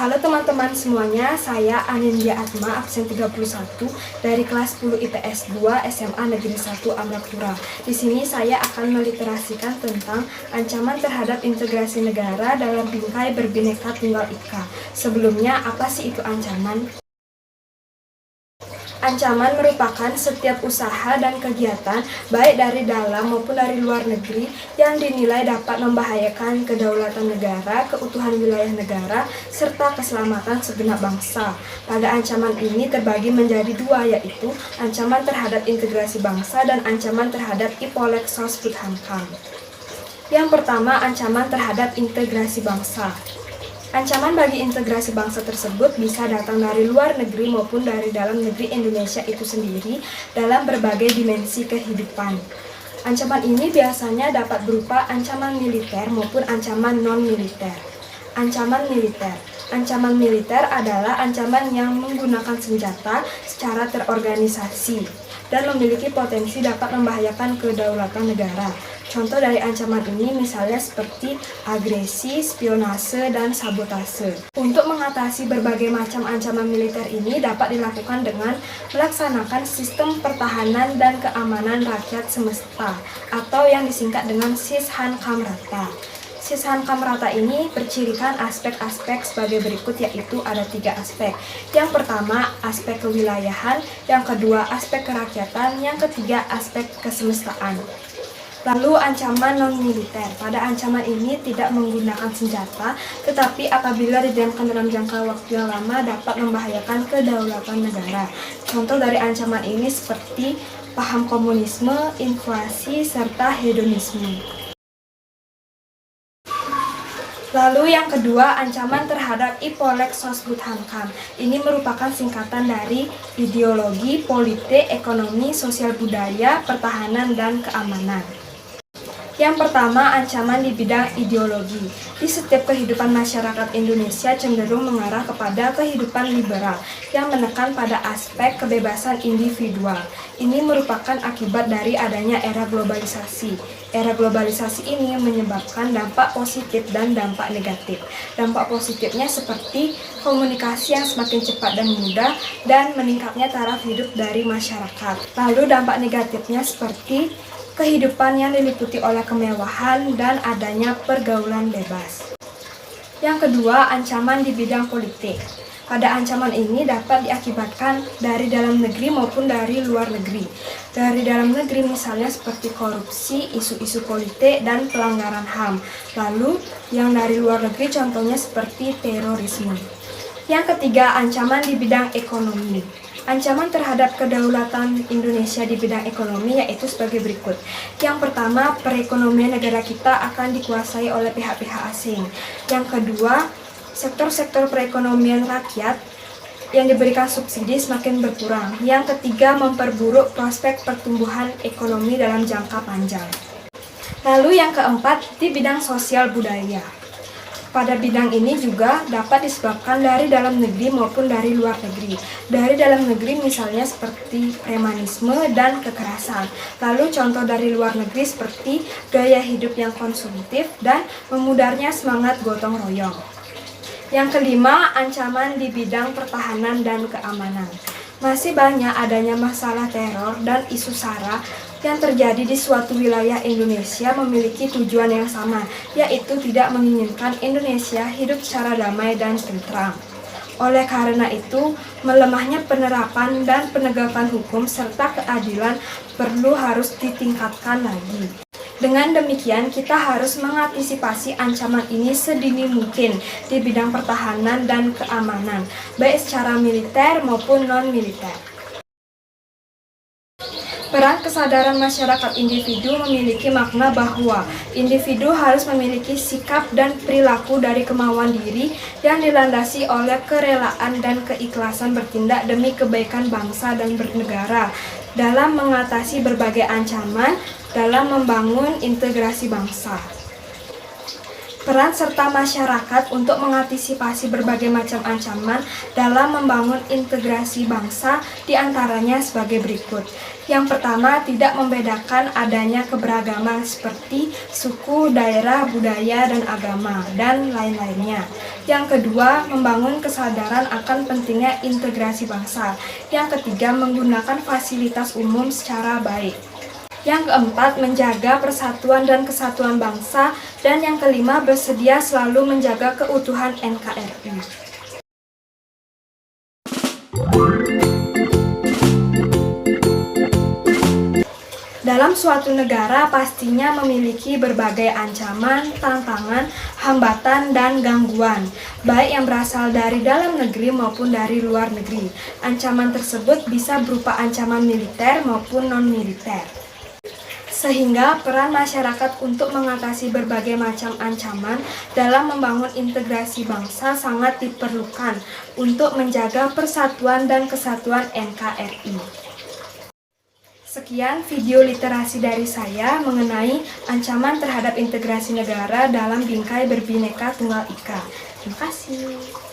Halo teman-teman semuanya, saya Anindya Atma, absen 31 dari kelas 10 IPS 2 SMA Negeri 1 Amrapura. Di sini saya akan meliterasikan tentang ancaman terhadap integrasi negara dalam bingkai Berbhinneka Tunggal Ika. Sebelumnya, apa sih itu ancaman? Ancaman merupakan setiap usaha dan kegiatan, baik dari dalam maupun dari luar negeri, yang dinilai dapat membahayakan kedaulatan negara, keutuhan wilayah negara, serta keselamatan segenap bangsa. Pada ancaman ini terbagi menjadi dua, yaitu ancaman terhadap integrasi bangsa dan ancaman terhadap Ipolek Sosbud Hankam. Yang pertama, ancaman terhadap integrasi bangsa. Ancaman bagi integrasi bangsa tersebut bisa datang dari luar negeri maupun dari dalam negeri Indonesia itu sendiri dalam berbagai dimensi kehidupan. Ancaman ini biasanya dapat berupa ancaman militer maupun ancaman non-militer. Ancaman militer. Ancaman militer adalah ancaman yang menggunakan senjata secara terorganisasi dan memiliki potensi dapat membahayakan kedaulatan negara. Contoh dari ancaman ini misalnya seperti agresi, spionase, dan sabotase. Untuk mengatasi berbagai macam ancaman militer ini dapat dilakukan dengan melaksanakan sistem pertahanan dan keamanan rakyat semesta atau yang disingkat dengan Sishankamrata. Sishankamrata ini bercirikan aspek-aspek sebagai berikut, yaitu ada 3 aspek. Yang pertama, aspek kewilayahan, yang kedua, aspek kerakyatan, yang ketiga, aspek kesemestaan. Lalu ancaman non-militer. Pada ancaman ini tidak menggunakan senjata, tetapi apabila didiamkan dalam jangka waktu yang lama dapat membahayakan kedaulatan negara. Contoh dari ancaman ini seperti paham komunisme, inflasi, serta hedonisme. Lalu yang kedua, ancaman terhadap Ipolek Sosbud Hankam. Ini merupakan singkatan dari ideologi, politik, ekonomi, sosial budaya, pertahanan, dan keamanan. Yang pertama, ancaman di bidang ideologi. Di setiap kehidupan masyarakat Indonesia cenderung mengarah kepada kehidupan liberal yang menekan pada aspek kebebasan individual. Ini merupakan akibat dari adanya era globalisasi. Era globalisasi ini menyebabkan dampak positif dan dampak negatif. Dampak positifnya seperti komunikasi yang semakin cepat dan mudah dan meningkatnya taraf hidup dari masyarakat. Lalu dampak negatifnya seperti kehidupan yang diliputi oleh kemewahan dan adanya pergaulan bebas. Yang kedua, ancaman di bidang politik. Pada ancaman ini dapat diakibatkan dari dalam negeri maupun dari luar negeri. Dari dalam negeri misalnya seperti korupsi, isu-isu politik, dan pelanggaran HAM. Lalu yang dari luar negeri contohnya seperti terorisme. Yang ketiga, ancaman di bidang ekonomi. Ancaman terhadap kedaulatan Indonesia di bidang ekonomi yaitu sebagai berikut. Yang pertama, perekonomian negara kita akan dikuasai oleh pihak-pihak asing. Yang kedua, sektor-sektor perekonomian rakyat yang diberikan subsidi semakin berkurang. Yang ketiga, memperburuk prospek pertumbuhan ekonomi dalam jangka panjang. Lalu yang keempat, di bidang sosial budaya. Pada bidang ini juga dapat disebabkan dari dalam negeri maupun dari luar negeri. Dari dalam negeri misalnya seperti premanisme dan kekerasan. Lalu contoh dari luar negeri seperti gaya hidup yang konsumtif dan memudarnya semangat gotong royong. Yang kelima, ancaman di bidang pertahanan dan keamanan. Masih banyak adanya masalah teror dan isu SARA yang terjadi di suatu wilayah Indonesia memiliki tujuan yang sama, yaitu tidak menginginkan Indonesia hidup secara damai dan tentram. Oleh karena itu, melemahnya penerapan dan penegakan hukum serta keadilan harus ditingkatkan lagi. Dengan demikian, kita harus mengantisipasi ancaman ini sedini mungkin di bidang pertahanan dan keamanan, baik secara militer maupun non-militer. Peran kesadaran masyarakat individu memiliki makna bahwa individu harus memiliki sikap dan perilaku dari kemauan diri yang dilandasi oleh kerelaan dan keikhlasan bertindak demi kebaikan bangsa dan bernegara dalam mengatasi berbagai ancaman dalam membangun integrasi bangsa. Peran serta masyarakat untuk mengantisipasi berbagai macam ancaman dalam membangun integrasi bangsa diantaranya sebagai berikut. Yang pertama, tidak membedakan adanya keberagaman seperti suku, daerah, budaya, dan agama, dan lain-lainnya. Yang kedua, membangun kesadaran akan pentingnya integrasi bangsa. Yang ketiga, menggunakan fasilitas umum secara baik. Yang keempat, menjaga persatuan dan kesatuan bangsa. Dan yang kelima, bersedia selalu menjaga keutuhan NKRI. Dalam suatu negara pastinya memiliki berbagai ancaman, tantangan, hambatan, dan gangguan, baik yang berasal dari dalam negeri maupun dari luar negeri. Ancaman tersebut bisa berupa ancaman militer maupun non-militer. Sehingga peran masyarakat untuk mengatasi berbagai macam ancaman dalam membangun integrasi bangsa sangat diperlukan untuk menjaga persatuan dan kesatuan NKRI. Sekian video literasi dari saya mengenai ancaman terhadap integrasi negara dalam bingkai berbineka tunggal ika. Terima kasih.